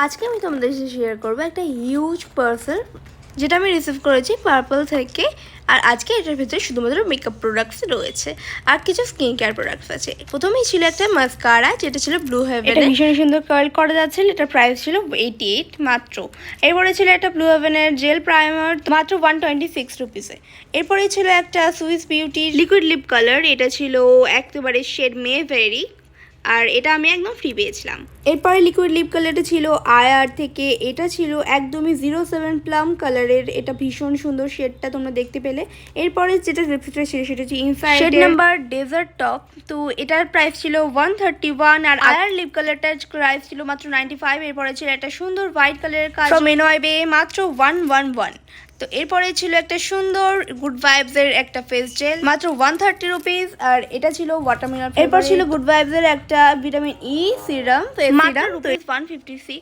আজকে আমি তোমাদের সাথে শেয়ার করবো একটা হিউজ পার্সেল যেটা আমি রিসিভ করেছি পার্পল থেকে। আর আজকে এটার ভিতরে শুধুমাত্র মেকআপ প্রোডাক্টস রয়েছে আর কিছু স্কিন কেয়ার প্রোডাক্টস আছে। প্রথমেই ছিল একটা মাস্কারা যেটা ছিল ব্লু হেভেন, এটা ভীষণ সুন্দর কার্ল করা যাচ্ছিল, এটার প্রাইস ছিল 88 মাত্র। এরপরে ছিল একটা ব্লু হেভেনের জেল প্রাইমার মাত্র 126 রুপিসে। এরপরে ছিল একটা Swiss beauty liquid lip colour, এটা ছিল একেবারে শেড মে ভেরি, আর এটা আমি একদম ফ্রি পেয়েছিলাম। এরপরে লিকুইড লিপ কালারটা ছিল আয়ার থেকে, এটা ছিল একদমই 07 প্লাম কালারের, এটা ভীষণ সুন্দর শেডটা তোমরা দেখতে পেলে। এরপরে যেটা লিপস্টিকটা ছিল সেটা হচ্ছে inside shade number desert top, তো এটার প্রাইস ছিল 131 আর আয়ার লিপ কালারটার প্রাইস ছিল মাত্র 95। এরপরে ছিল একটা সুন্দর হোয়াইট কালারের কাজ ফ্রম এনওয়াইবে মাত্র 111। তো এরপরে ছিল একটা সুন্দর গুড ভাইবস এর একটা ফেস জেল মাত্র 130 রুপিস, আর এটা ছিল ওয়াটারমেলন। এরপর ছিল গুড ভাইবস এর একটা vitamin E serum face serum rupees 156।